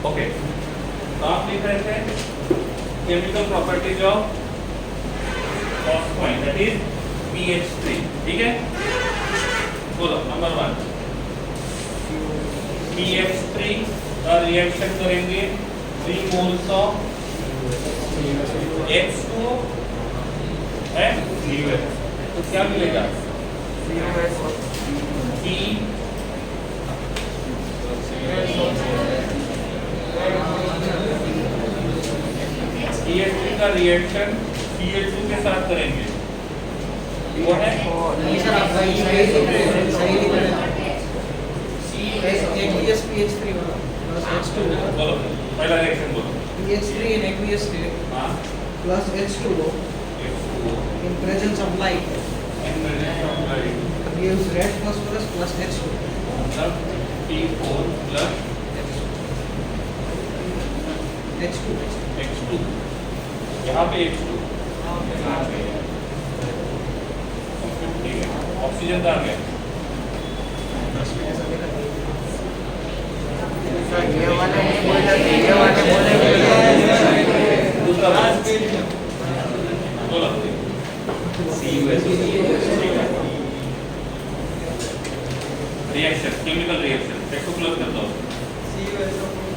Okay, तो आप लिख रहे थे chemical properties of phosphine that is PH3, ठीक है। बोलो नंबर 1, PH3 का रिएक्शन करेंगे 3 मोल्स ऑफ H2 है, तो क्या मिलेगा? PH3 का रिएक्शन Cl2 के साथ करेंगे, वो है बोलो पहला रिएक्शन बोलो। PH3 in aqueous state हाँ, plus H2O in presence of light gives red phosphorus plus H2. मतलब P4 प्लस H2. H2, यहाँ पे H2, ठीक है। ऑक्सीजन कहाँ गया? दूसरा बोलो रिएक्शन, केमिकल रिएक्शन टेक्स्ट को क्लोज कर दो।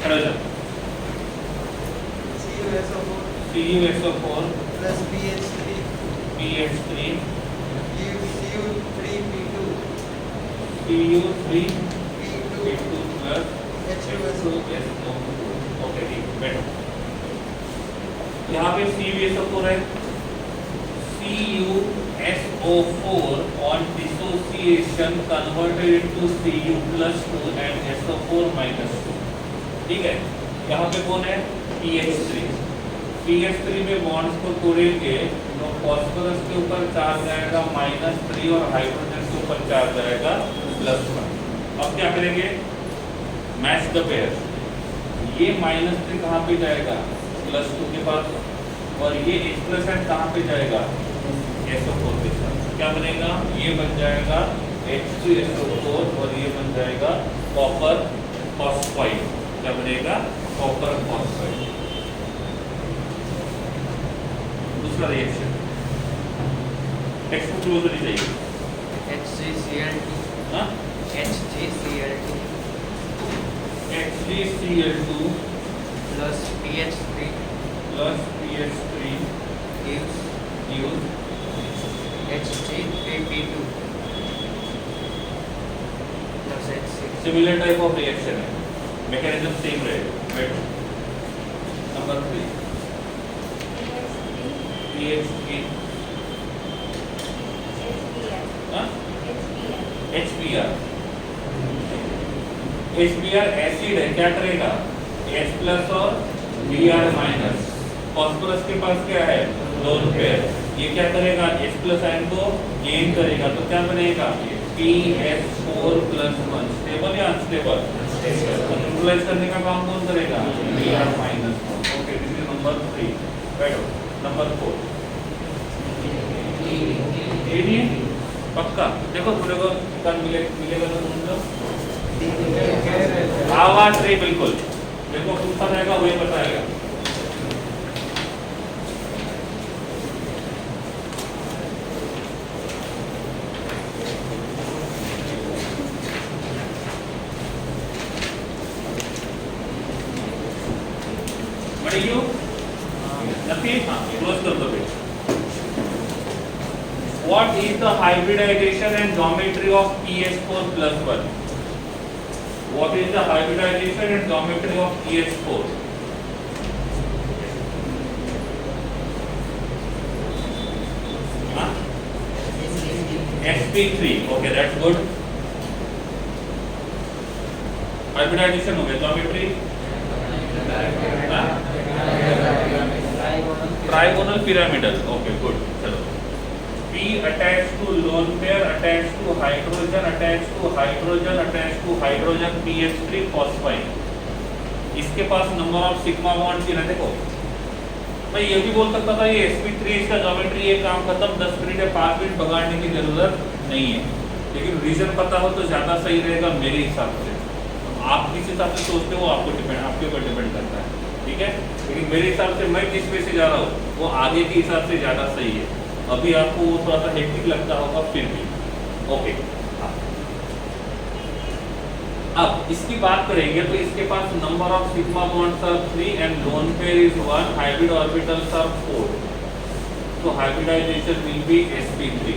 खड़ा जा CuSO4 plus PH3 PH3 gives Cu3P2 Cu3 P2 P2 plus H2SO. Okay ठीक, बैठो। यहाँ पे CuSO4 है, CuSO4 on dissociation converted into Cu plus 2 and SO4 minus 2, ठीक है। यहाँ पे कौन है? PH3। PH3 में बॉन्ड्स को तोड़ेंगे तो फॉस्फोरस के ऊपर चार्ज आएगा -3 और हाइड्रोजन के ऊपर चार्ज आएगा +1। अब क्या करेंगे? Match the pair. ये -3 कहाँ पे जाएगा? +2 के पास, और ये H+ कहाँ पे जाएगा? SO4 के साथ। क्या बनेगा? ये बन जाएगा H2SO4 और ये बन जाएगा कॉपर फॉस्फाइड। क्या बनेगा? Copper phosphide. दूसरा रिएक्शन टेक्स्ट को क्लोज होनी चाहिए। HgCl2 हाँ, HgCl2 HgCl2 plus PH3 plus PH3 gives Hg3P2 plus H6. Similar type of reaction है, मैकेनिज्म सेम रहेगा। नंबर 3 PH3 हाँ, HBr। HBr एसिड है, क्या करेगा? H+ और Br-। फॉस्फोरस के पास क्या है? Lone pair. ये क्या करेगा? H+ आयन को गेन करेगा, तो क्या बनेगा? PH4+1। स्टेबल या अनस्टेबल? न्यूट्रलाइज करने का काम कौन करेगा? Br-। Okay, this is number 3। बैठो। नंबर 4 ये नहीं पक्का, देखो थोड़े को कल मिलेगा तो समझो। आवाज नहीं, बिल्कुल देखो पूछा जाएगा वही बताएगा। बढ़ियो नफी, हाँ क्लोज कर दो बेटा। What is the hybridization and geometry of PH4+1? What is the hybridization and geometry of PH4? Huh? sp3, okay, that's good. Hybridization हो गया, geometry trigonal pyramidal, okay good. चलो, P attached to lone pair, attached to hydrogen, attached to hydrogen, attached to hydrogen, PH3 phosphine। इसके पास number of sigma bond की ना, देखो मैं ये भी बोल सकता था ये sp3 इसका ज्योमेट्री ये काम खत्म, 10 मिनट या 5 मिनट बगाड़ने की जरूरत नहीं है, लेकिन रीजन पता हो तो ज्यादा सही रहेगा मेरे हिसाब से। आप जिस हिसाब से सोचते हो वो आपके ऊपर डिपेंड करता है, ठीक है। लेकिन मेरे हिसाब से मैं जिस पे से जा रहा हूँ वो आगे के हिसाब से ज़्यादा सही है। अभी आपको वो थोड़ा सा हेक्टिक लगता होगा फिर भी ओके। अब इसकी बात करेंगे तो इसके पास number of sigma bonds are 3 and lone pair is 1, hybrid orbitals are 4। तो hybridization will be sp3।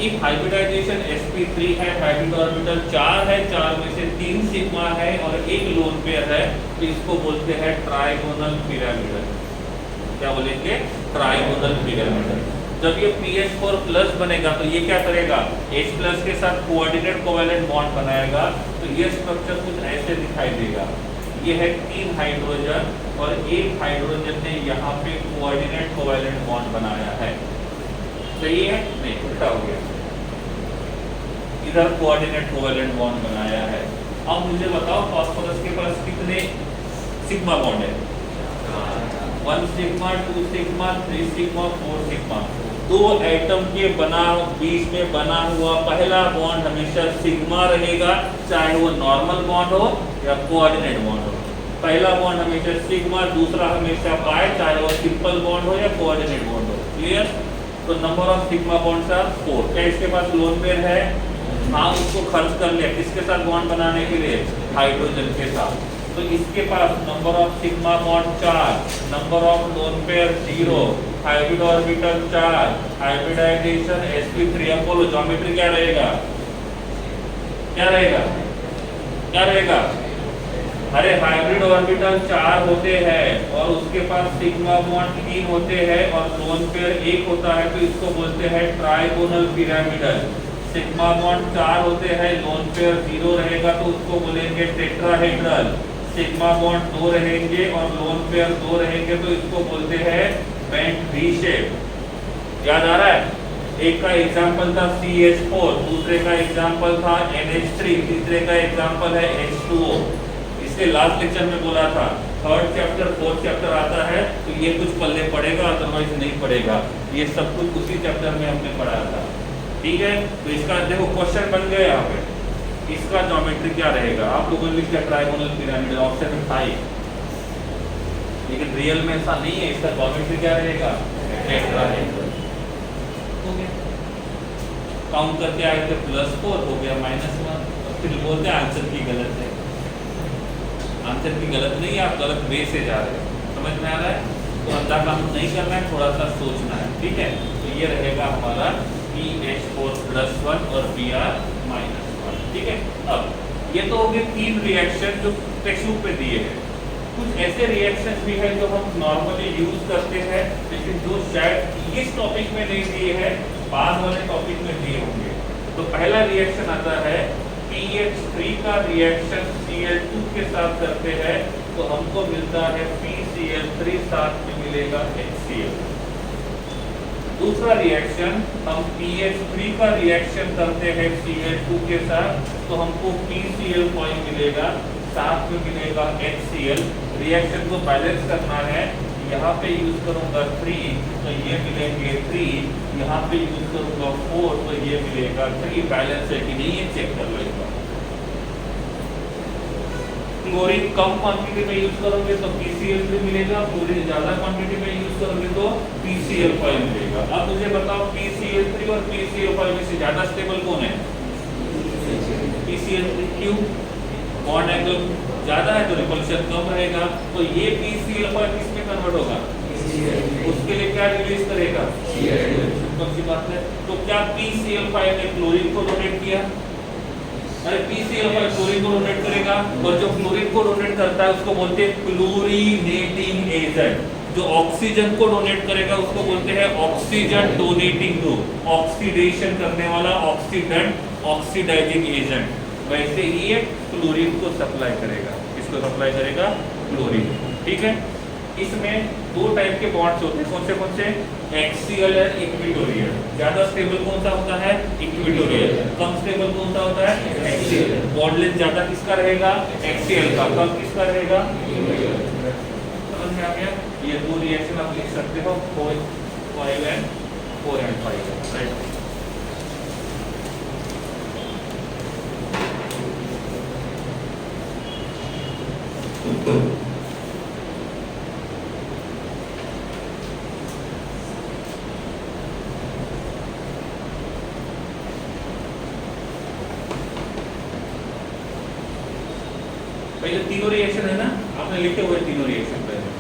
If hybridization sp3 है, हाइब्रिड ऑर्बिटल 4 है, 4 में से 3 सिग्मा है और 1 लोन पेयर है, तो इसको बोलते हैं ट्राइगोनल पिरामिडल। क्या बोलेंगे? Trigonal pyramidal. जब ये pH4 प्लस बनेगा तो ये क्या करेगा? H प्लस के साथ कोऑर्डिनेट कोवैलेंट बॉन्ड बनाएगा, तो ये स्ट्रक्चर कुछ ऐसे दिखाई देगा। ये है 3 हाइड्रोजन और 1 हाइड्रोजन ने यहाँ पे कोऑर्डिनेट कोवैलेंट बॉन्ड बनाया है। सही है? नहीं, उल्टा हो गया। इधर कोऑर्डिनेट कोवैलेंट बॉन्ड बनाया है। अब मुझे बताओ फास्फोरस के पास कितने सिग्मा बॉन्ड है? 1 sigma, 2 sigma, 3 sigma, 4 sigma. 2 atom के बीच में बना हुआ पहला बॉन्ड हमेशा सिग्मा रहेगा, चाहे वो नॉर्मल बॉन्ड हो या कोऑर्डिनेट बॉन्ड हो। पहला बॉन्ड हमेशा सिग्मा, दूसरा हमेशा पाई, चाहे वो सिंपल बॉन्ड हो या कोऑर्डिनेट बॉन्ड हो। क्लियर? तो number of sigma bonds are 4। क्या इसके पास लोन पेयर है? हाँ, उसको खर्च कर लिया किसके साथ बॉन्ड बनाने के लिए? हाइड्रोजन के साथ। तो इसके पास number of sigma bond 4, number of lone pair 0, hybrid orbital 4, hybridization sp3। अब बोलो ज्योमेट्री क्या रहेगा? क्या रहेगा? क्या रहेगा? अरे हाइब्रिड ऑर्बिटल 4 होते हैं और उसके पास सिग्मा बॉन्ड 3 होते हैं और लोन पेयर 1 होता है, तो इसको बोलते हैं ट्राइगोनल पिरामिडल। सिग्मा बॉन्ड 4 होते हैं, लोन पेयर 0 रहेगा, तो उसको बोलेंगे टेट्राहेड्रल। सिग्मा बॉन्ड 2 रहेंगे और लोन पेयर 2 रहेंगे, तो इसको बोलते हैं बेंट वी शेप। याद आ रहा है? एक का एग्जांपल था CH4, दूसरे का एग्जांपल था NH3, तीसरे का एग्जांपल है H2O। इसके लास्ट लेक्चर में बोला था 3rd चैप्टर 4th चैप्टर आता है तो ये कुछ पल्ले पड़ेगा, अदरवाइज नहीं पड़ेगा। ये सब कुछ उसी चैप्टर में हमने पढ़ा था, ठीक है। तो इसका देखो क्वेश्चन बन गया यहाँ पे, इसका ज्योमेट्री क्या रहेगा? आप लोगों ने लिखा ट्राइगोनल पिरामिड, ऑप्शन में था ही, लेकिन रियल में ऐसा नहीं है। इसका ज्योमेट्री क्या रहेगा? टेट्राहेड्रल। हो गया, काउंट करके आए थे +4 हो गया -1, फिर बोलते हैं आंसर की गलत है। आंसर की गलत नहीं है, आप गलत वे से जा रहे हैं। समझ में आ रहा है? तो अंधा काम नहीं करना है, थोड़ा सा सोचना है, ठीक है। तो ये रहेगा हमारा PH4+1 और Br-1, ठीक है। अब ये तो हो गए 3 रिएक्शन जो टेक्स्ट बुक पे दिए हैं। कुछ ऐसे रिएक्शन भी है जो हम नॉर्मली यूज करते हैं, लेकिन जो शायद इस टॉपिक में नहीं दिए हैं, बाद वाले टॉपिक में दिए होंगे। तो पहला रिएक्शन आता है PH3 का रिएक्शन Cl2 के साथ करते हैं तो हमको मिलता है PCl3, साथ में मिलेगा HCl। दूसरा रिएक्शन हम PH3 का रिएक्शन करते हैं Cl2 के साथ तो हमको PCl मिलेगा, साथ में मिलेगा HCl। रिएक्शन को बैलेंस करना है, यहाँ पे यूज करूंगा 3 तो ये मिलेंगे 3, यहाँ पे यूज करूंगा 4 तो ये मिलेगा 3। बैलेंस है कि नहीं ये चेक कर लो एक बार। क्लोरीन कम क्वांटिटी में यूज करोगे तो PCl3 मिलेगा, क्लोरीन ज्यादा क्वांटिटी में यूज करोगे तो PCl मिलेगा। अब मुझे बताओ PCl3 और PCl में से ज्यादा स्टेबल कौन है? PCl3। क्यों? बॉन्ड एंगल ज्यादा है तो रिपल्शन कम रहेगा, तो ये PCl किस में कन्वर्ट होगा? उसके लिए क्या रिलीज करेगा? कौन सी बात है? तो क्या PCl ने क्लोरीन को डोनेट किया? अरे PCl क्लोरीन को डोनेट करेगा, और जो क्लोरीन को डोनेट करता है उसको बोलते हैं क्लोरीनेटिंग एजेंट। जो ऑक्सीजन को डोनेट करेगा उसको बोलते हैं ऑक्सीजन डोनेटिंग ग्रुप, ऑक्सीडेशन करने वाला ऑक्सीडेंट, ऑक्सीडाइजिंग एजेंट। वैसे ही ये क्लोरीन को सप्लाई करेगा। किसको सप्लाई करेगा? क्लोरीन, ठीक है। इसमें 2 टाइप के बॉन्ड्स होते हैं, कौन से? एक्सियल और इक्वेटोरियल। ज्यादा स्टेबल कौन सा होता है? इक्वेटोरियल। कम स्टेबल कौन सा होता है? एक्सियल। बॉन्ड लेंथ ज्यादा किसका रहेगा? एक्सियल का। कम किसका रहेगा? समझ में आ गया? ये 2 रिएक्शन आप लिख सकते हो, 4 and 5, राइट। पहले तीनों रिएक्शन है ना, आपने लिखे हुए तीनों रिएक्शन पहले।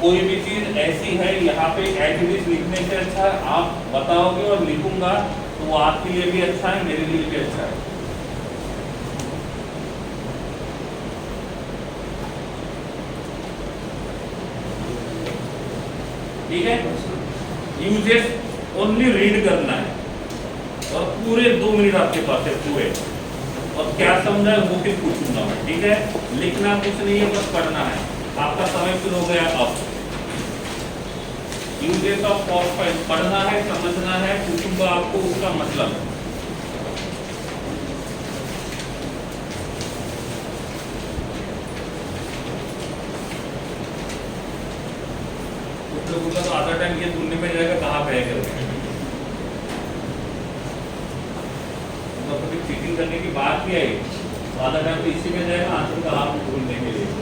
कोई भी चीज ऐसी है यहाँ पे एज इट इज लिखने से अच्छा है आप बताओगे और लिखूंगा तो वो आपके लिए भी अच्छा है, मेरे लिए भी अच्छा है। ठीक है, यूजेस ओनली रीड करना है और पूरे 2 मिनट आपके पास है पूरे, और क्या समझा है वो फिर पूछूंगा मैं। ठीक है, लिखना कुछ नहीं है, बस पढ़ना है। आपका समय शुरू हो गया। अब यूजेस ऑफ फॉस्फेट पढ़ना है, समझना है, पूछूंगा आपको उसका मतलब। कुछ लोगों का तो आधा टाइम ये ढूंढने में जाएगा कहाँ पे है करके, तो कभी चीटिंग करने की बात भी आई तो आधा टाइम तो इसी में जाएगा आंसर का आप ढूंढने के लिए।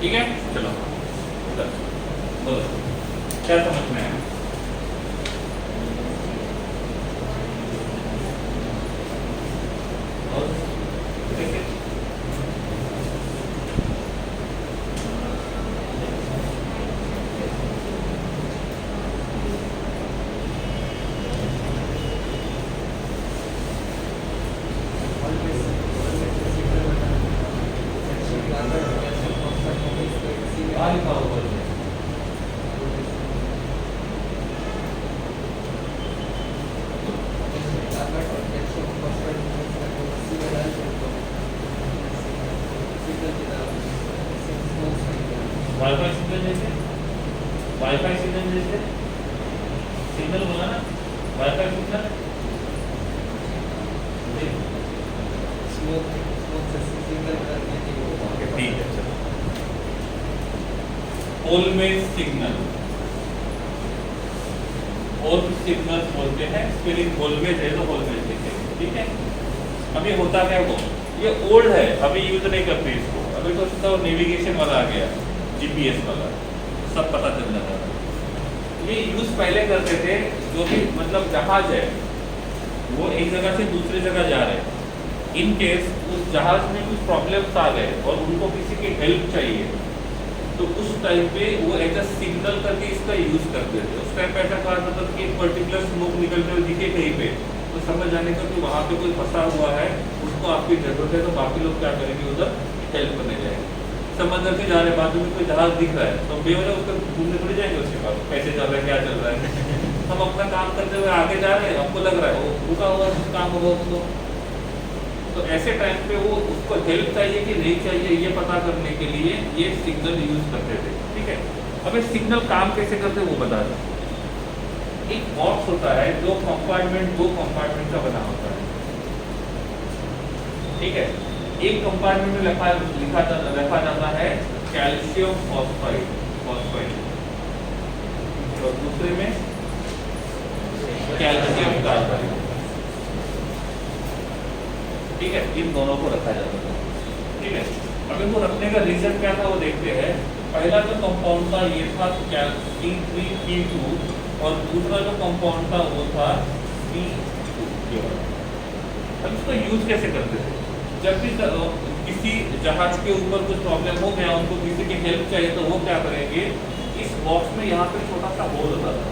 ठीक है, चलो बोलो क्या समझ में आया। और देखिए क्या लिखा होगा इसमें? वाईफाई सिग्नल जैसे, वाईफाई सिग्नल जैसे, सिग्नल बोला ना, वाईफाई सिग्नल ठीक है। चलो ऑलवेज सिग्नल, ऑल सिग्नल बोलते हैं, स्पेलिंग ऑलवेज है तो ऑलवेज लिखेंगे। ठीक है, अभी होता क्या वो, ये ओल्ड है, अभी यूज नहीं करते इसको, अभी तो उसका नेविगेशन वाला आ गया, जीपीएस वाला, सब पता चल जाता है। ये यूज पहले करते थे, जो भी मतलब जहाज है वो एक जगह से दूसरी जगह जा रहे हैं, इन केस उस जहाज में कुछ प्रॉब्लम्स आ गए और उनको किसी की हेल्प चाहिए, तो उस टाइम पे वो एज अ सिग्नल करके इसका यूज करते थे। उस टाइम पे ऐसा कहा जाता था कि एक पर्टिकुलर स्मोक निकलते हुए दिखे कहीं पे, तो समझ जाने का कि वहाँ पे कोई फंसा हुआ है, उसको आपकी जरूरत है, तो बाकी लोग क्या करेंगे उधर हेल्प करने जाएंगे। समंदर से जा रहे बाजू में कोई जहाज दिख रहा है तो बेवजह उसको घूमने थोड़ी जाएंगे, उसके पास कैसे चल रहा है क्या चल रहा है हम अपना काम करते हुए आगे जा रहे हैं, हमको लग रहा है वो रुका हुआ काम होगा उसको, तो ऐसे टाइम पे वो उसको हेल्प चाहिए कि नहीं चाहिए ये पता करने के लिए ये सिग्नल यूज करते थे। ठीक है, अब ये सिग्नल काम कैसे करते वो बता दें। एक बॉक्स होता है जो कंपार्टमेंट, दो कंपार्टमेंट का बना होता है। ठीक है, एक कंपार्टमेंट में रखा जाता है कैल्शियम फॉस्फाइड और दूसरे में कैल्शियम कार्बाइड। ठीक है, इन दोनों को रखा जाता है। ठीक है, अब इनको रखने का रीजन क्या था वो देखते हैं। पहला जो कंपाउंड था ये था C3P2 और दूसरा जो कंपाउंड था वो था C2। अब इसको यूज कैसे करते थे? जब भी किसी जहाज के ऊपर कुछ प्रॉब्लम हो गया, उनको किसी की हेल्प चाहिए, तो वो क्या करेंगे, इस बॉक्स में यहाँ पे छोटा सा होल होता था।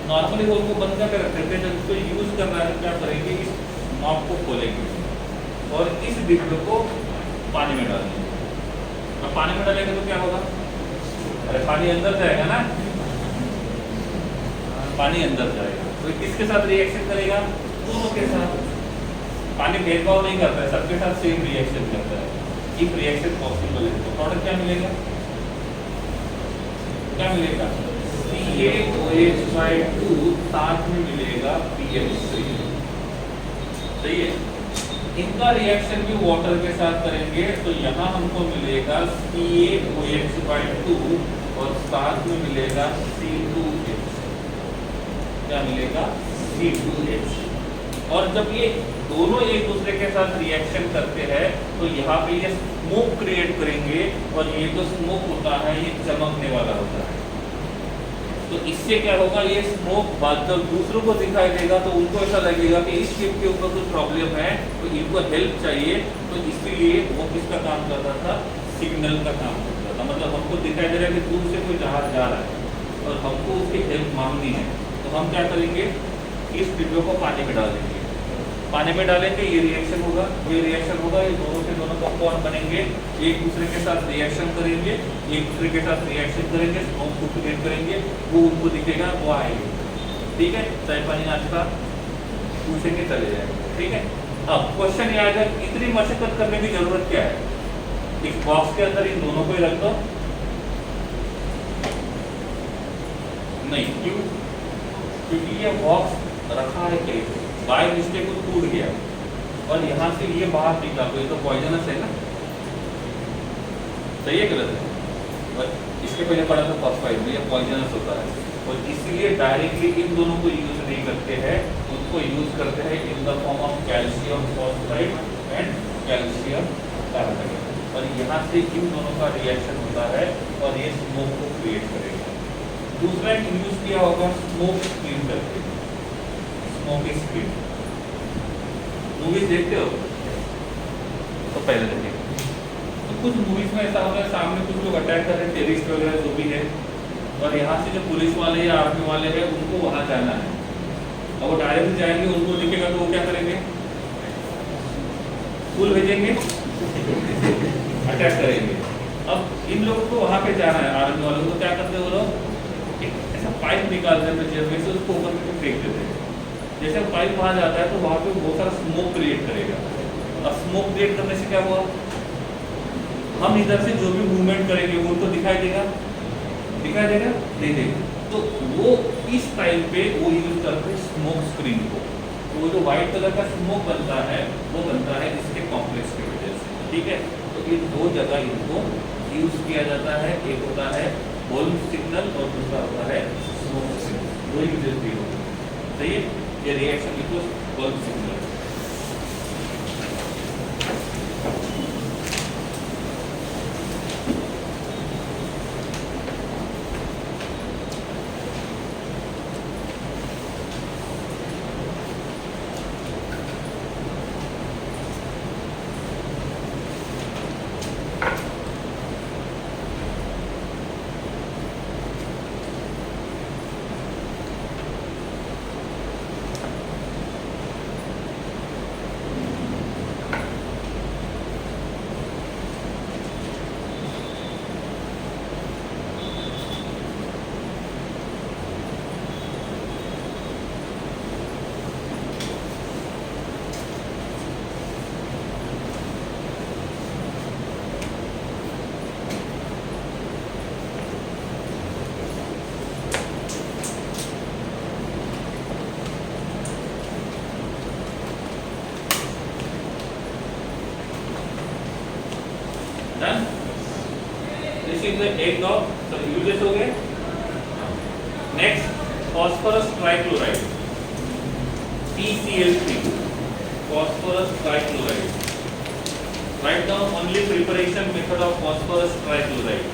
नॉर्मली होल को बंद करके रखते थे। जब इसको यूज करना है क्या करेंगे, इस नॉब को खोलेंगे और इस डिब्बे को पानी में डालेंगे। अब पानी में डालेंगे तो क्या होगा, अरे पानी अंदर जाएगा ना, पानी अंदर जाएगा तो किसके साथ रिएक्शन करेगा, दोनों के साथ। पानी भेदभाव नहीं करता है, सबके साथ सेम रिएक्शन करता है। इफ रिएक्शन पॉसिबल है तो प्रोडक्ट क्या मिलेगा, क्या मिलेगा, CaOH/2 साथ में मिलेगा PH3। सही है, इनका रिएक्शन भी वाटर के साथ करेंगे तो यहाँ हमको मिलेगा CaOH/2 और साथ में मिलेगा C2H। क्या मिलेगा, C2H। और जब ये दोनों एक दूसरे के साथ रिएक्शन करते हैं तो यहाँ पे ये स्मोक क्रिएट करेंगे और ये जो स्मोक होता है ये चमकने वाला होता है। तो इससे क्या होगा, ये स्मोक बाद जब दूसरों को दिखाई देगा तो उनको ऐसा लगेगा कि इस शिप के ऊपर कुछ प्रॉब्लम है, तो इनको हेल्प चाहिए। तो इसलिए वो किसका काम करता था, सिग्नल का काम करता था। मतलब हमको दिखाई दे रहा है कि दूर से कोई जहाज जा रहा है और हमको उसकी हेल्प मांगनी है, तो हम क्या करेंगे, इस डिब्बे को पानी में डाल देंगे। पानी में डालेंगे, ये रिएक्शन होगा, ये रिएक्शन होगा, ये दोनों के दोनों कंपाउंड बनेंगे, एक दूसरे के साथ रिएक्शन करेंगे, एक दूसरे के साथ रिएक्शन करेंगे, स्मोक को क्रिएट करेंगे, वो उनको दिखेगा, वो आएंगे। ठीक है, चाय पानी नाश्ता पूछेंगे, चले जाएंगे। ठीक है, अब क्वेश्चन ये आएगा, इतनी मशक्कत करने की जरूरत क्या है, इस बॉक्स के अंदर इन दोनों को ही रख दो। नहीं, क्यों, क्योंकि ये बॉक्स रखा है कहीं बाय मिस्टेक को टूट गया और यहाँ से ये बाहर निकला, तो ये तो पॉइजनस है ना, सही है गलत है। और इसके पहले पढ़ा था फॉस्फाइड में, ये पॉइजनस होता है और इसलिए डायरेक्टली इन दोनों को यूज नहीं करते हैं, उनको यूज करते हैं in the form of calcium phosphide and calcium carbide. और यहाँ से इन दोनों का रिएक्शन होता है और ये स्मोक को क्रिएट करेगा। दूसरा यूज किया होगा स्मोक स्क्रीन करके, स्मोकिंग स्क्रीन। मूवीज देखते हो तो पहले देखेंगे, तो कुछ मूवीज में ऐसा होता है, सामने कुछ लोग अटैक कर रहे हैं, टेररिस्ट वगैरह जो भी है, और यहाँ से जो पुलिस वाले या आर्मी वाले हैं उनको वहाँ जाना है। अब वो डायरेक्ट जाएंगे, उनको दिखेगा तो वो क्या करेंगे, फूल भेजेंगे, अटैक करेंगे। अब इन लोगों को वहाँ पे जाना है, आर्मी वालों को क्या करते हैं, वो लोग ऐसा पाइप निकालते हैं चेयर में से, उसको ऊपर में फेंक देते हैं। जैसे पाइप वहाँ जाता है तो वहाँ पे बहुत सारा स्मोक क्रिएट करेगा। अब स्मोक क्रिएट करने से क्या हुआ, हम इधर से जो भी मूवमेंट करेंगे वो तो दिखाई देगा, दिखाई देगा नहीं देगा। तो वो इस टाइम पे वो यूज करते हैं स्मोक स्क्रीन को। तो वो जो व्हाइट कलर का स्मोक बनता है वो बनता है इसके कॉम्प्लेक्स की वजह से। ठीक है, तो ये दो जगह इनको यूज किया जाता है, एक होता है होल सिग्नल और दूसरा होता है स्मोक सिग्नल। दो यूजेस भी होते हैं। सही है, ये reaction equals whole signal. Done. This is the egg of, so uses हो गए। Next phosphorus trichloride, PCl3, phosphorus trichloride. Write down only preparation method of phosphorus trichloride.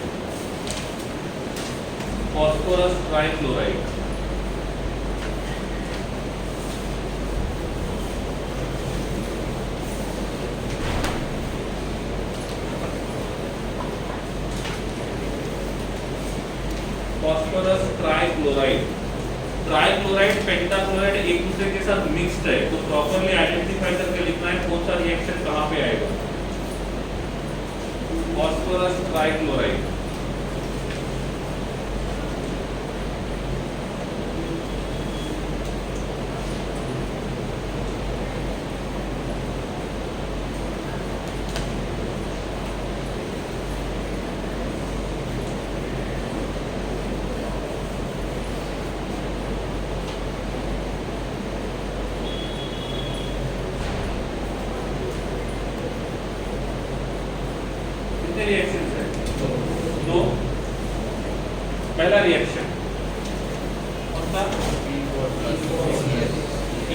Phosphorus trichloride. Phosphorus trichloride. Trichloride pentachloride एक दूसरे के साथ mixed है, तो properly identify करके लिखना है कौन सा रिएक्शन कहां पे आएगा। फॉस्फोरस ट्राइक्लोराइड, रिएक्शन है दो। पहला रिएक्शन कौन सा,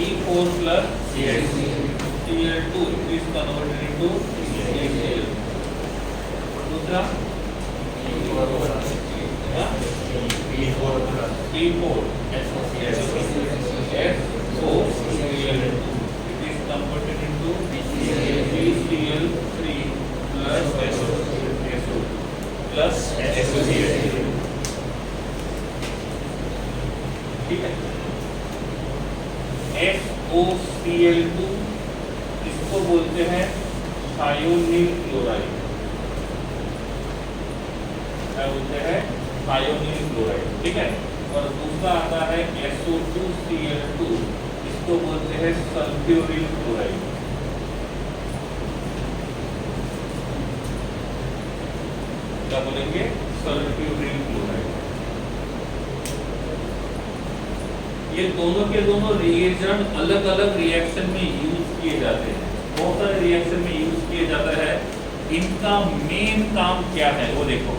E4 plus Cl2 is converted into HCl। दूसरा E4 SOCl2 is converted into PCl3 plus SOCl। ठीक है। SOCl2 इसको बोलते हैं थायोनील क्लोराइड, क्या बोलते हैं, थायोनील क्लोराइड। ठीक है। और दूसरा आता है SO2Cl2, इसको बोलते हैं सल्फ्यूरिल क्लोराइड। क्या बोलेंगे, सल्फ्यूरिल क्लोराइड। ये दोनों के दोनों रिएजेंट अलग अलग रिएक्शन में यूज किए जाते हैं, बहुत सारे रिएक्शन में यूज किए जाता है। इनका मेन काम क्या है वो देखो,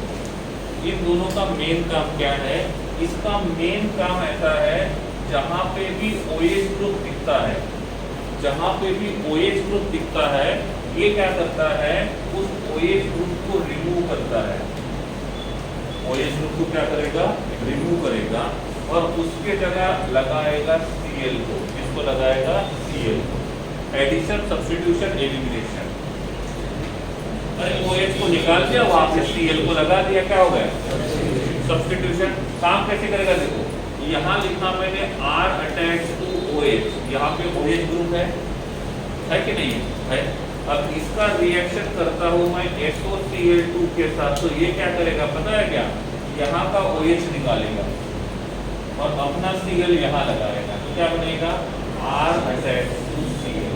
इन दोनों का मेन काम क्या है। इसका मेन काम ऐसा है, जहां पे भी OH ग्रुप दिखता है, जहां पे भी OH ग्रुप दिखता है, ये क्या करता है, उस OH ग्रुप को रिमूव करता है। OH ग्रुप को क्या करेगा, रिमूव करेगा और उसके जगह लगाएगा Cl को। इसको लगाएगा Cl को। Addition, substitution, elimination. अरे OH को निकाल दिया, वहां से Cl को लगा दिया, क्या हो गया, सब्स्टिट्यूशन। काम कैसे करेगा देखो, यहाँ लिखा मैंने R अटैच टू OH, यहाँ पे OH ग्रुप है कि नहीं है। अब इसका रिएक्शन करता हूं मैं SOCl2 के साथ, तो ये क्या करेगा पता है क्या, यहाँ का OH निकालेगा और अपना Cl यहाँ लगाएगा, तो क्या बनेगा, R attach to Cl।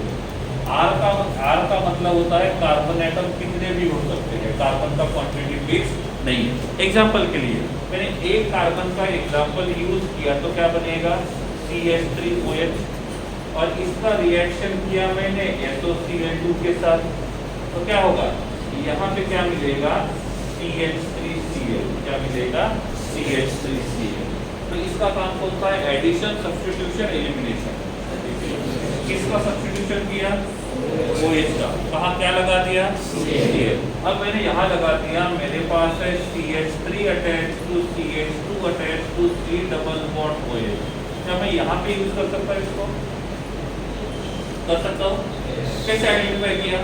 R का मतलब होता है कार्बन एटम कितने भी हो सकते हैं, कार्बन का क्वांटिटी फिक्स नहीं है। एग्जाम्पल के लिए मैंने एक कार्बन का एग्जाम्पल यूज किया, तो क्या बनेगा, CH3OH। और इसका रिएक्शन किया मैंने SOCl2 के साथ, तो क्या होगा, यहाँ पे क्या मिलेगा, CH3Cl। क्या मिलेगा, CH3Cl। तो इसका काम होता है एडिशन, सब्स्टिट्यूशन, एलिमिनेशन। किसका सब्स्टिट्यूशन किया, OH का। कहाँ क्या लगा दिया, Cl। अब मैंने यहाँ लगा दिया, मेरे पास है CH3 attach to CH2 attach to C double bond OH। क्या मैं यहाँ पे यूज कर सकता हूँ, इसको कर सकता हूँ। कैसे आइडेंटिफाई किया,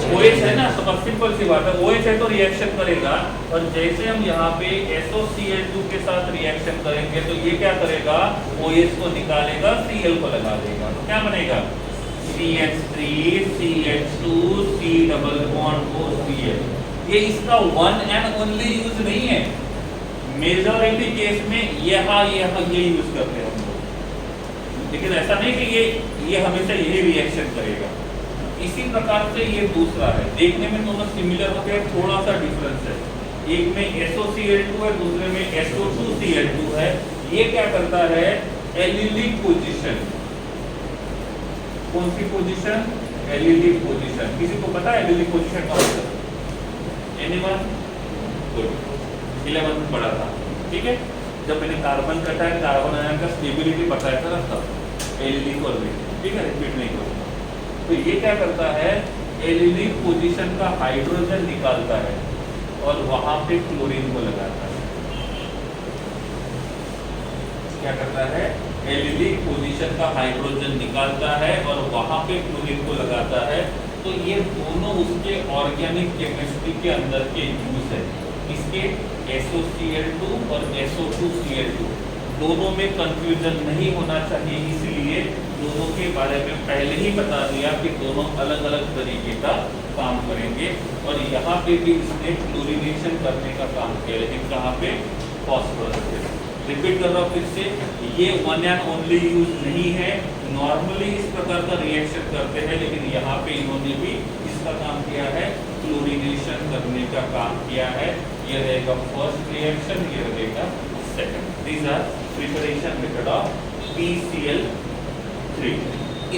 OH है ना, तो बस सिंपल सी बात है, OH है तो रिएक्शन करेगा। और जैसे हम यहाँ पे SOCl2 के साथ रिएक्शन करेंगे, तो ये क्या करेगा, OH को निकालेगा, Cl को लगा देगा, तो क्या बनेगा, CH3 CH2 C double bond O Cl। ये इसका वन एंड ओनली यूज नहीं है, मेजॉरिटी केस में ये यूज करते हैं हम लोग। लेकिन ऐसा नहीं कि ये हमेशा यही रिएक्शन करेगा। इसी प्रकार से ये दूसरा है, देखने में दोनों सिमिलर होते हैं, थोड़ा सा डिफरेंस है। एक में SOCl2 है, दूसरे में SO2Cl2 है। ये क्या करता है, एलिलिक पोजीशन। कौन सी पोजीशन, एलिलिक पोजीशन। किसी को पता है एलिलिक पोजीशन का मतलब, एनीवन? गुड, 11 में पढ़ा था, ठीक है। जब मैंने कार्बन कटा है, कार्बन आयन का स्टेबिलिटी बताया था ना तब एलईडी को भी, ठीक है, रिपीट नहीं करूँगा। तो ये क्या करता है, एलईडी पोजीशन का हाइड्रोजन निकालता है और वहां पे क्लोरीन को लगाता है। क्या करता है, एलईडी पोजीशन का हाइड्रोजन निकालता है और वहां पे क्लोरीन को लगाता है। तो ये दोनों उसके ऑर्गेनिक केमिस्ट्री के अंदर के यूज है। इसके SOCl2 और SO2Cl2 दोनों में कंफ्यूजन नहीं होना चाहिए, इसलिए दोनों के बारे में पहले ही बता दिया कि दोनों अलग अलग तरीके का काम करेंगे। और यहाँ पे भी इसने क्लोरीनेशन करने का काम किया, लेकिन कहाँ पे, फॉस्फोरस पे। रिपीट कर रहा हूँ फिर से, ये वन एंड ओनली यूज नहीं है। नॉर्मली इस प्रकार का रिएक्शन करते हैं, लेकिन यहाँ पे इन्होंने भी इसका काम किया है, क्लोरीनेशन करने का काम किया है। ये रहेगा फर्स्ट रिएक्शन, ये रहेगा second. These are preparation method of PCl3।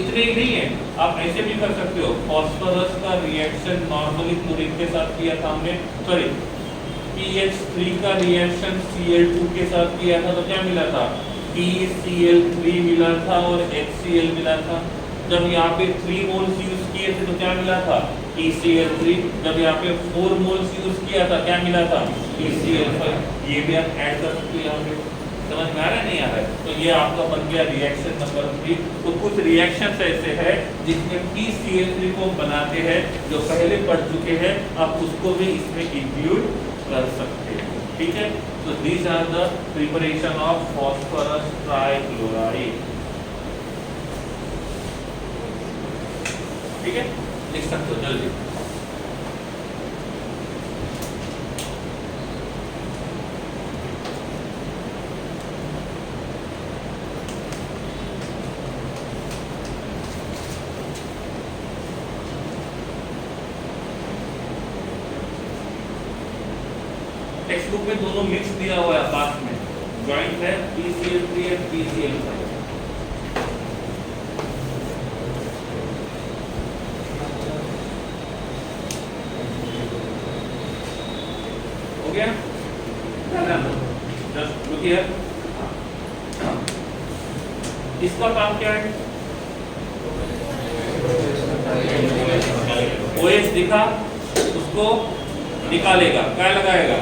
इतने ही नहीं है, आप ऐसे भी कर सकते हो। फॉस्फोरस का रिएक्शन नॉर्मली क्लोरीन के साथ किया था हमने, सॉरी PH3 का रिएक्शन Cl2 के साथ किया था, तो क्या मिला था, PCl3 मिला था और HCl मिला था। जब यहाँ पे 3 मोल्स यूज किए थे तो क्या मिला था, PCl3। जब यहाँ पे 4 मोल्स यूज किया था, क्या मिला था, PCl5। ये भी आप ऐड कर सकते हो यहाँ पे। समझ में आ रहा है, नहीं आ रहा है? तो ये आपका बन गया रिएक्शन नंबर 3। तो कुछ रिएक्शंस ऐसे हैं जिसमें PCl3 को बनाते हैं, जो पहले पढ़ चुके हैं, आप उसको भी इसमें इंक्लूड कर सकते हैं, ठीक है। तो these are the preparation of phosphorus trichloride, ठीक है, लिख सकते हो जल्दी। टेक्स्ट बुक में दोनों मिक्स दिया हुआ है, पास में जॉइंट है, PCl3 और PCl5। हो गया, जस्ट लुक हियर। इसका काम क्या है, OH दिखा, उसको निकालेगा, क्या लगाएगा,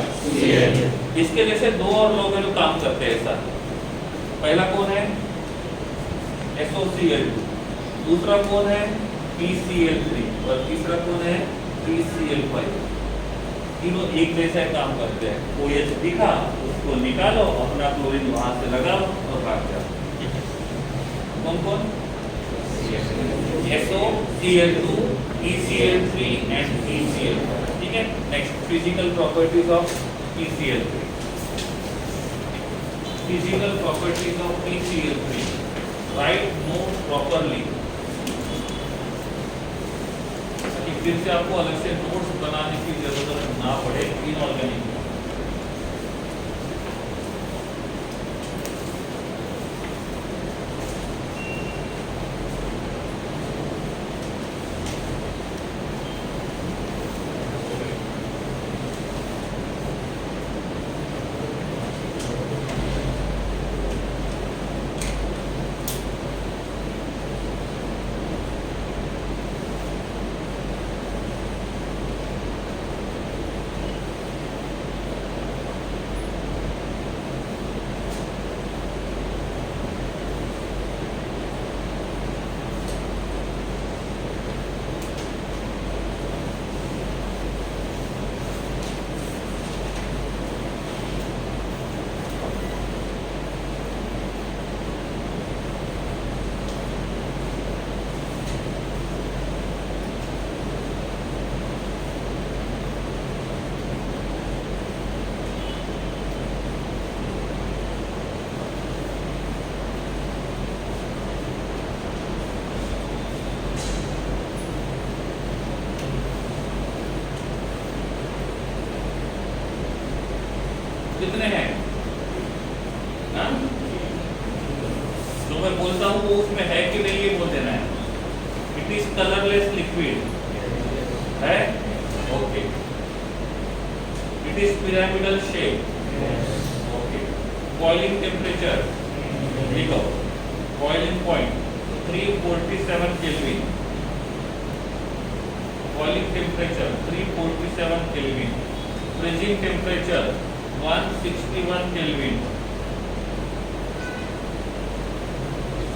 इसके जैसे दो और लोग हैं जो काम करते हैं ऐसा। पहला कौन है, SOCl2, दूसरा कौन है, PCl3, और तीसरा कौन है, PCl5। तीनों एक जैसा काम करते हैं। OH दिखा, उसको निकालो, अपना क्लोरीन वहां से लगाओ और भाग जाओ। कौन कौन, SOCl2, PCl3 एंड PCl5, ठीक है। Next, physical properties of PCl3। Physical properties of PCl3, right note properly. फिर से आपको अलग से नोट्स बनाने की जरूरत ना पड़े इनऑर्गेनिक। कितने हैं ना? जो मैं बोलता हूँ वो उसमें है कि नहीं ये बोल देना है। इट इज कलरलेस लिक्विड है, okay. It is pyramidal shape. Okay. Boiling temperature. लिखो. Boiling point 347 Kelvin. Boiling temperature 347 Kelvin. Freezing temperature 161 Kelvin.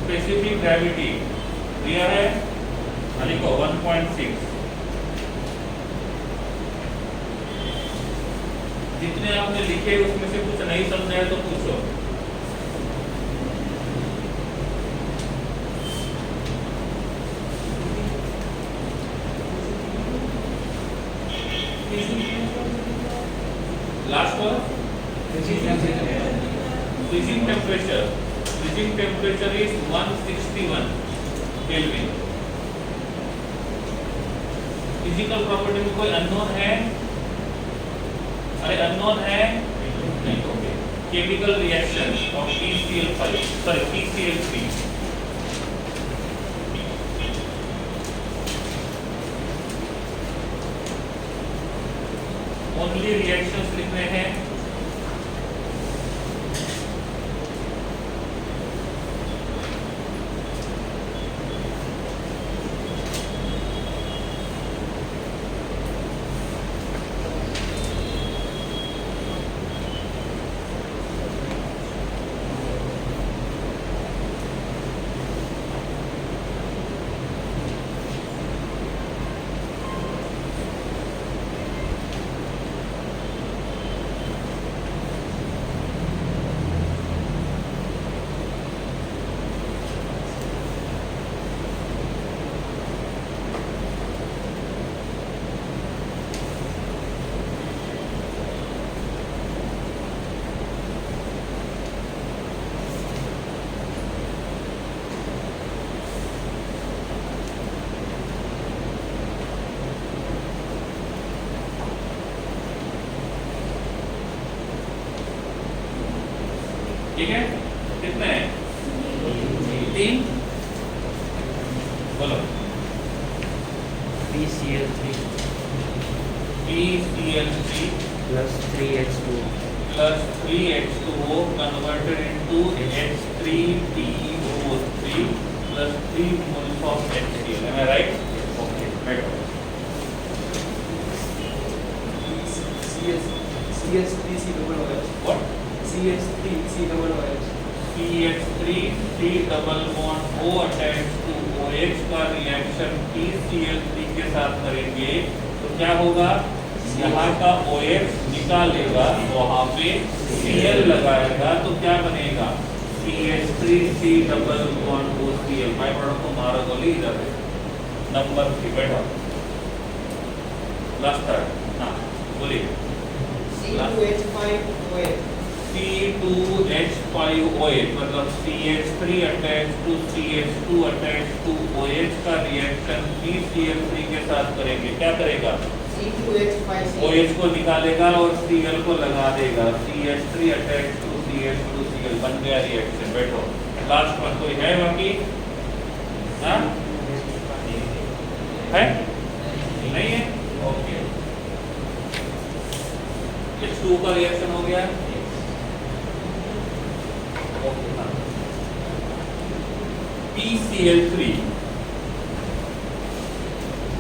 Specific gravity दिया है, लिखो 1.6. जितने आपने लिखे उसमें से कुछ नहीं समझा है तो पूछो. Last one. Freezing temperature. Freezing temperature is 161 Kelvin. Physical property में कोई अननोन है? अरे अननोन है? नहीं. Okay. Chemical reaction of PCl5 sorry PCl3. Only reactions लिखने हैं. ठीक है. कितने हैं? 3. बोलो. PCl3 PCl3 plus 3H2 plus 3H2O converted into H3PO3 plus 3 moles of HCl. Am I right? Okay. Better. CH3C double OH. What? CH3C double OH. CH3 C double bond O attached to OH का reaction PCl3 के साथ करेंगे तो क्या होगा? यहाँ का OH निकालेगा, वहाँ पे Cl लगाएगा तो क्या बनेगा? CH3C double bond OCl. By product को मारो तो ली इधर नंबर 3 बैठो. Last third. हाँ बोलिए. C2H5OH. C2H5OH मतलब CH3 attached to CH2 attached to OH का रिएक्शन PCl3 के साथ करेंगे. क्या करेगा? C2H5C. OH को निकालेगा और Cl को लगा देगा. CH3 attached to CH2 Cl बन गया रिएक्शन. बैठो. लास्ट वन कोई है बाकी? हाँ है? नहीं है? ओके. H2O का रिएक्शन हो गया. PCl3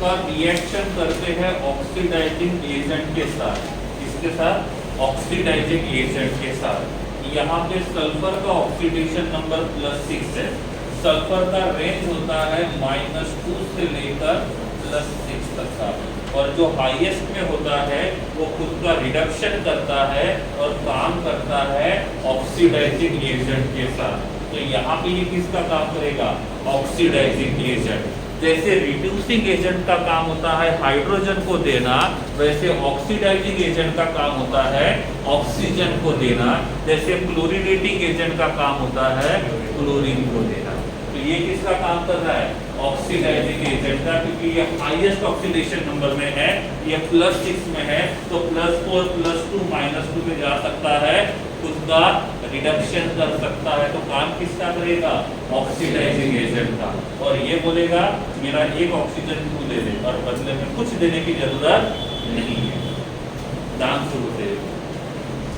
का रिएक्शन करते हैं ऑक्सीडाइजिंग एजेंट के साथ. इसके साथ ऑक्सीडाइजिंग एजेंट के साथ. यहाँ पे सल्फर का ऑक्सीडेशन नंबर +6 है. सल्फर का रेंज होता है -2 से लेकर +6 तक का. और जो हाईएस्ट में होता है वो खुद का रिडक्शन करता है और काम करता है ऑक्सीडाइजिंग एजेंट के साथ. तो यहाँ पे ये किसका काम करेगा? Oxidising agent. जैसे रिड्यूसिंग एजेंट का काम होता है हाइड्रोजन को देना, वैसे ऑक्सीडाइजिंग एजेंट का काम होता है ऑक्सीजन को देना. जैसे क्लोरीनेटिंग एजेंट का काम होता है क्लोरीन को देना. तो ये किसका काम कर रहा है? ऑक्सीडाइजिंग एजेंट का, क्योंकि ये हाईएस्ट ऑक्सीडेशन नंबर में है. ये +6 में है तो +4 +2 -2 में जा सकता है. उसका रिडक्शन कर सकता है. तो काम किसका करेगा? ऑक्सीडाइजिंग एजेंट का. और ये बोलेगा मेरा एक ऑक्सीजन तू दे दे और बदले में कुछ देने की जरूरत नहीं है. दान शुरू से,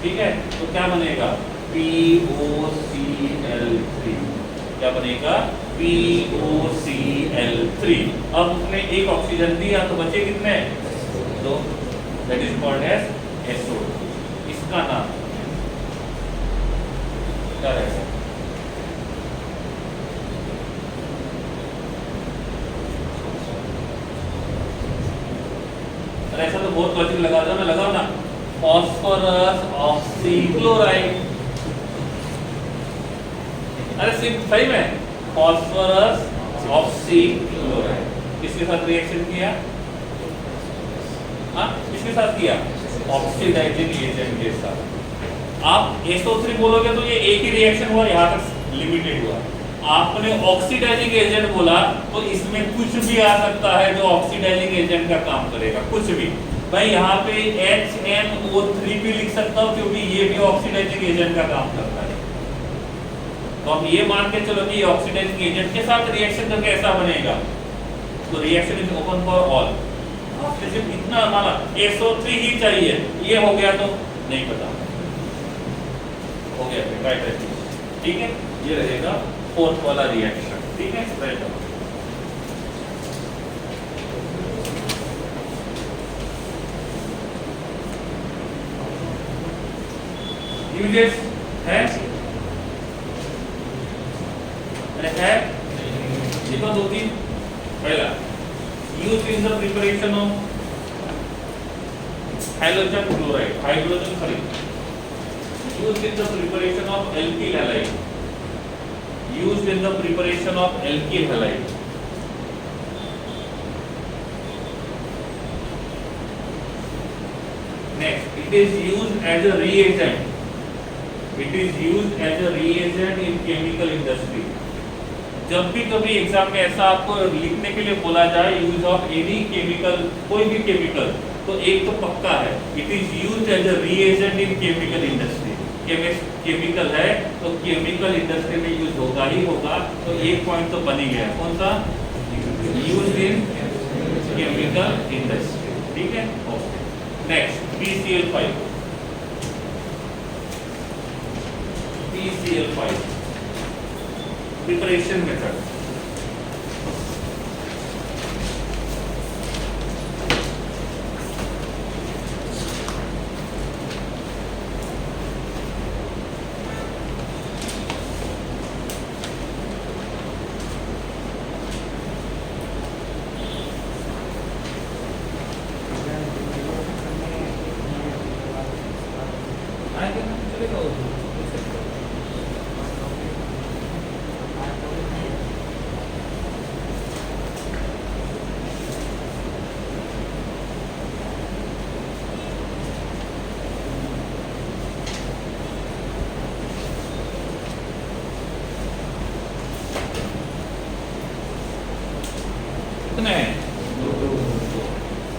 ठीक है। तो क्या बनेगा POCl3, क्या बनेगा POCl3। अब उसने एक ऑक्सीजन दिया तो बचे कितने, 2, that is called as SO2। इसका नाम क्या रहेगा, ऐसा तो बहुत लॉजिक लगा दो, मैं लगाओ ना, फॉस्फोरस ऑक्सीक्लोराइड। अरे सही में फॉस्फोरस ऑक्सीक्लोराइड किसके साथ रिएक्शन किया, हाँ किसके साथ किया, ऑक्सीडाइजिंग एजेंट के साथ। आप SO3 बोलोगे तो ये एक ही रिएक्शन हुआ, यहाँ तक लिमिटेड हुआ। आपने ऑक्सीडाइजिंग एजेंट बोला तो इसमें कुछ भी आ सकता है जो ऑक्सीडाइजिंग एजेंट का काम करेगा, कुछ भी। भाई यहाँ पे HNO3 भी लिख सकता हूँ क्योंकि ये भी ऑक्सीडाइजिंग एजेंट का काम करता है। तो हम ये मान के चलो कि ऑक्सीडाइजिंग एजेंट के साथ रिएक्शन करके ऐसा बनेगा, तो reaction is open for all. सिर्फ इतना माना SO3 ही चाहिए, ये हो गया तो नहीं पता, हो गया राइट, ठीक है। ये रहेगा फोर्थ वाला रिएक्शन, ठीक है। राइट, यूजेस है, है देखो 2-3। पहला use in the preparation of hydrogen chloride, hydrogen sorry, use in the preparation of alkyl halide, used in the preparation of alkyl halide। Next, it is used as a reagent, it is used as a reagent in chemical industry। जब भी कभी exam में ऐसा आपको लिखने के लिए बोला जाए यूज ऑफ एनी केमिकल, कोई भी केमिकल, तो एक तो पक्का है, it is used as a reagent in chemical industry. Chemical है तो केमिकल इंडस्ट्री में यूज होगा ही होगा, तो एक पॉइंट तो बन ही गया, कौन सा, यूज इन केमिकल इंडस्ट्री, ठीक है। Okay, next PCl5, PCl5 preparation method.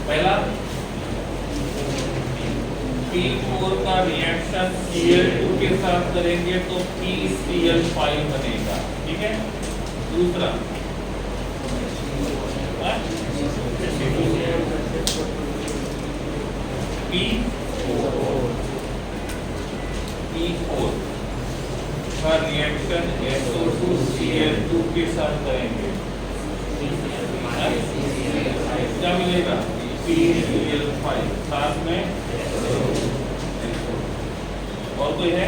पहला P4 का रिएक्शन Cl2 के साथ करेंगे तो PCl5 बनेगा, ठीक है। दूसरा P4 का रिएक्शन SO2Cl2 के साथ करेंगे, क्या मिलेगा, PCl5 साथ में और कोई है,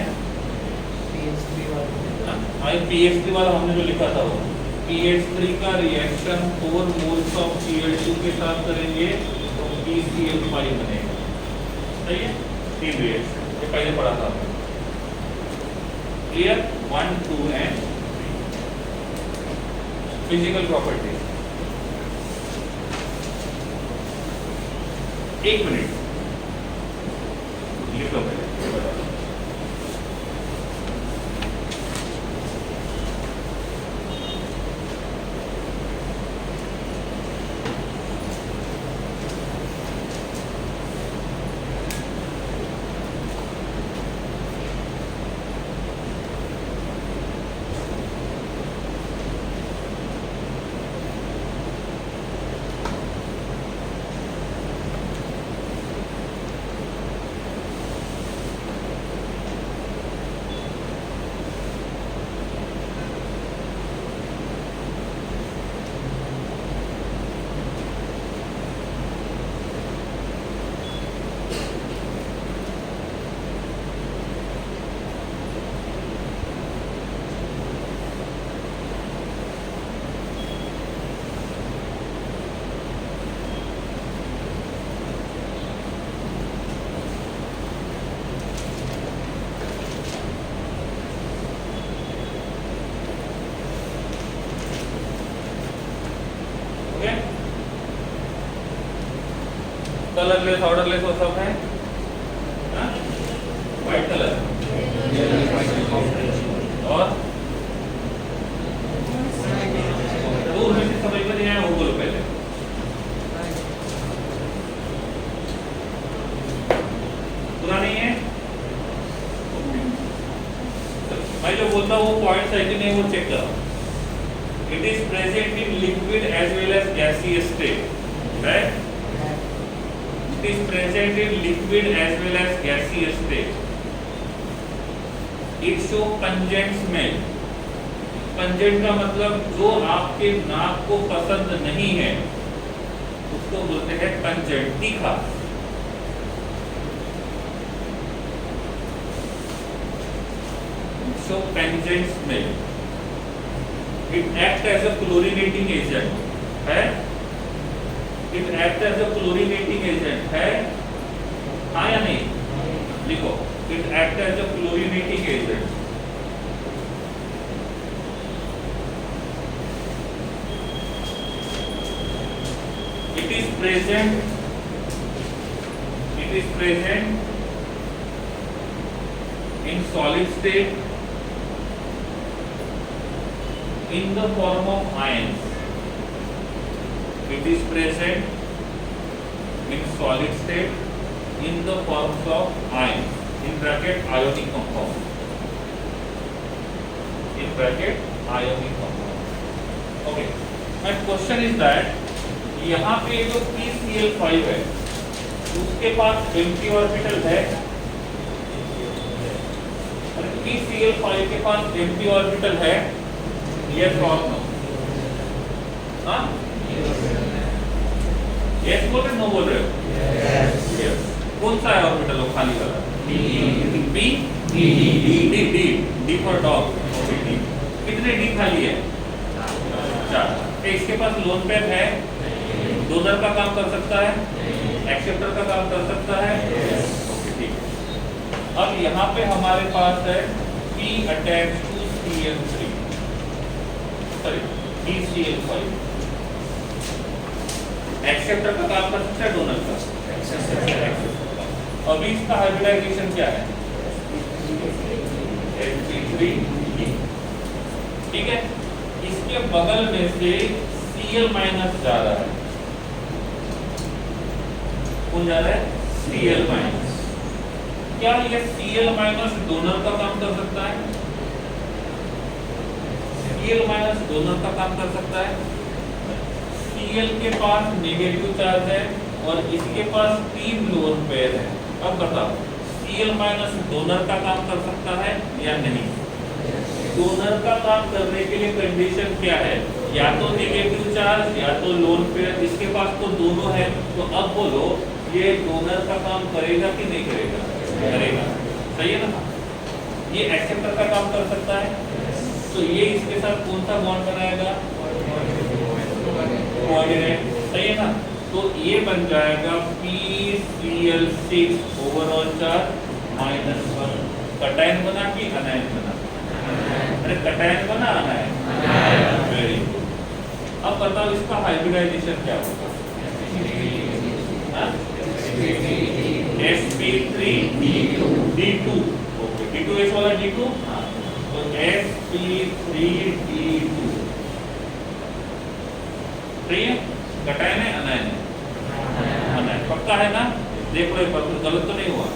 PH3 वाला हमने जो लिखा था वो PH3 का रिएक्शन 4 मोल्स ऑफ Cl2 के साथ करेंगे तो PCl5 बनेगा, सही है। 3 रिएक्शन ये पहले पढ़ा था, clear. 1, 2 and physical properties. 1 minute लिख लो पहले, कलरलेस ऑर्डरलेस वो सब है व्हाइट कलर और दूर में से समझ में नहीं आया वो बोलो पहले। पूरा नहीं है मैं जो बोलता हूँ वो पॉइंट्स है कि नहीं वो चेक करो। It is present in liquid as well as gaseous state, right? It is present in liquid as well as gaseous state. It show pungent smell. Pungent का मतलब जो आपके नाक को पसंद नहीं है उसको बोलते हैं pungent, तीखा। Show pungent smell. It acts as a chlorinating agent, है? It acts as a chlorinating agent, है? हाँ या नहीं? लिखो। It acts as a chlorinating agent. It is present in solid state in the form of ions. It is present in solid state in the forms of ions. In bracket ionic compound. In bracket ionic compound. Okay. My question is that यहाँ पे जो PCl5 है उसके पास empty orbital है। PCl5 के पास empty orbital है। Yes or no? हाँ? Yes बोल रहे no बोल रहे हो? Yes. कौन सा है ऑर्बिटल वो खाली वाला? D for dog. Okay, D. कितने D खाली है? 4. इसके पास लोन पेयर है? डोनर का काम कर सकता है? एक्सेप्टर का काम कर सकता है? ओके ठीक। अब यहाँ पे हमारे पास है P attached to Cl3. PCl5 acceptor का काम कर सकता है डोनर का। अभी इसका हाइब्रिडाइजेशन क्या है? sp3 ठीक है। इसके बगल में से Cl माइनस जा रहा है। कौन जा रहा है? Cl minus. क्या ये Cl माइनस डोनर का काम कर सकता है? Cl माइनस डोनर का काम कर सकता है। Cl के पास नेगेटिव चार्ज है और इसके पास 3 लोन पेयर है। अब बताओ Cl माइनस डोनर का काम कर सकता है या नहीं? डोनर का काम करने के लिए कंडीशन क्या है? या तो नेगेटिव चार्ज या तो लोन पेयर। इसके पास तो दोनों है। तो अब बोलो ये डोनर का काम करेगा कि नहीं करेगा? करेगा। सही है ना? ये एक्सेप्टर का काम कर सकता है। तो ये इसके साथ कौन सा बॉन्ड बनाएगा? कोऑर्डिनेट। सही है ना? तो ये बन जाएगा PCl6 ओवरऑल चार्ज -1। कटायन बना कि अनायन बना? अरे कटायन बना अनायन। Very good. अब बताओ इसका हाइब्रिडाइजेशन क्या होगा? sp3d2 ओके d2s वाला d2 तो sp3d2 सही है। कटायन है अनायन है? अनायन। पक्का है ना? देख लो पत्र गलत तो नहीं हुआ।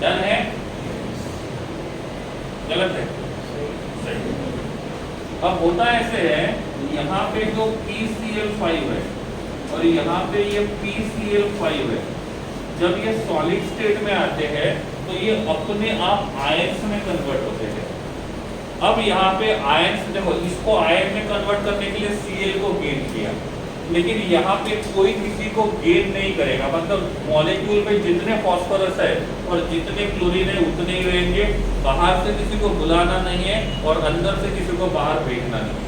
डन है? गलत है? सही। अब होता ऐसे है यहाँ पे जो PCl5 है और यहाँ पे ये PCl5 है, जब ये सॉलिड स्टेट में आते हैं तो ये अपने आप आयंस में कन्वर्ट होते हैं। अब यहाँ पे आयंस देखो, इसको आयन में कन्वर्ट करने के लिए Cl को गेन किया, लेकिन यहाँ पे कोई किसी को गेन नहीं करेगा। मतलब मॉलिक्यूल में जितने फास्फोरस है और जितने क्लोरीन है उतने ही रहेंगे। बाहर से किसी को बुलाना नहीं है और अंदर से किसी को बाहर भेजना नहीं है।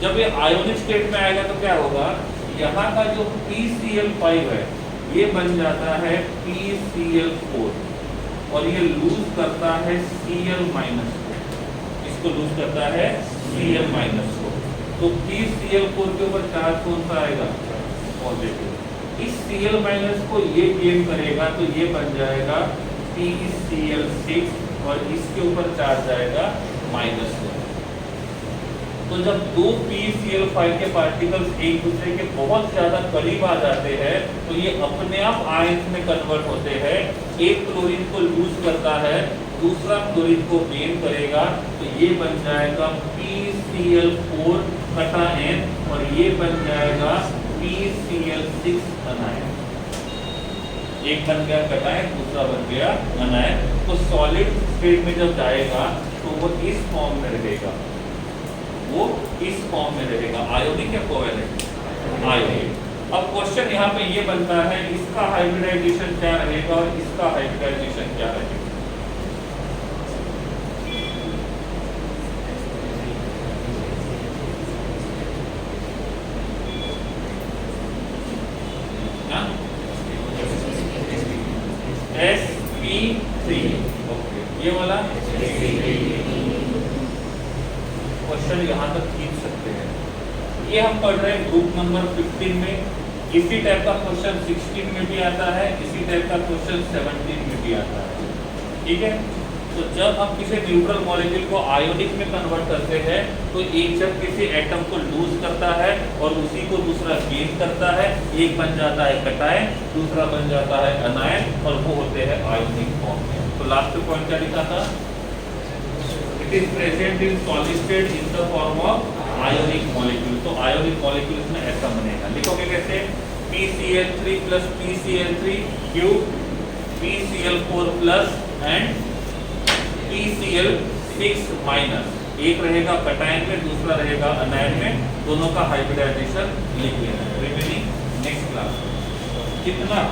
जब ये आयोनिक स्टेट में आएगा तो क्या होगा? यहाँ का जो PCl5 है ये बन जाता है PCl4। और ये लूज करता है Cl माइनस को, इसको लूज करता है Cl माइनस को। तो PCl4 के ऊपर चार्ज कौन सा आएगा? पॉजिटिव। इस Cl माइनस को ये गेन करेगा तो ये बन जाएगा PCl6 और इसके ऊपर चार्ज आएगा -1। तो जब दो PCl5 के पार्टिकल्स एक दूसरे के बहुत ज्यादा करीब आ जाते हैं तो ये अपने आप आयंस में कन्वर्ट होते हैं। एक क्लोरीन को लूज करता है, दूसरा क्लोरीन को गेन करेगा, तो ये बन जाएगा PCl4 कटा N और ये बन जाएगा PCl6 अनायन। एक बन गया कटायन, दूसरा बन गया अनायन। तो सॉलिड स्टेट में जब जाएगा तो वो इस फॉर्म में रहेगा, वो इस फॉर्म में रहेगा। आयोनिक या कोवैलेंट? आयोनिक। अब क्वेश्चन यहाँ पे ये बनता है, इसका हाइब्रिडाइजेशन क्या रहेगा और इसका हाइब्रिडाइजेशन क्या रहेगा? sp3। ओके, ये वाला क्वेश्चन यहाँ तक खींच सकते हैं। ये हम पढ़ रहे हैं ग्रुप नंबर 15 में। इसी टाइप का क्वेश्चन 16 में भी आता है, इसी टाइप का क्वेश्चन 17 में भी आता है। ठीक है, तो जब हम किसी न्यूट्रल मॉलिक्यूल को आयोनिक में कन्वर्ट करते हैं तो एक जब किसी एटम को लूज करता है और उसी को दूसरा गेन करता है, एक बन जाता है कटायन, दूसरा बन जाता है अनायन और वो होते हैं आयोनिक फॉर्म में। तो लास्ट पॉइंट क्या लिखा था? It is present in solid state in the form of ionic molecule. तो आयोनिक मॉलिक्यूल्स में ऐसा बनेगा, लिखोगे कैसे? PCl3 plus PCl3 cube, PCl4 plus and PCl6 minus. एक रहेगा कटायन में, दूसरा रहेगा अनायन में, दोनों का हाइब्रिडाइजेशन लिख लेना। रिमेनिंग नेक्स्ट क्लास कितना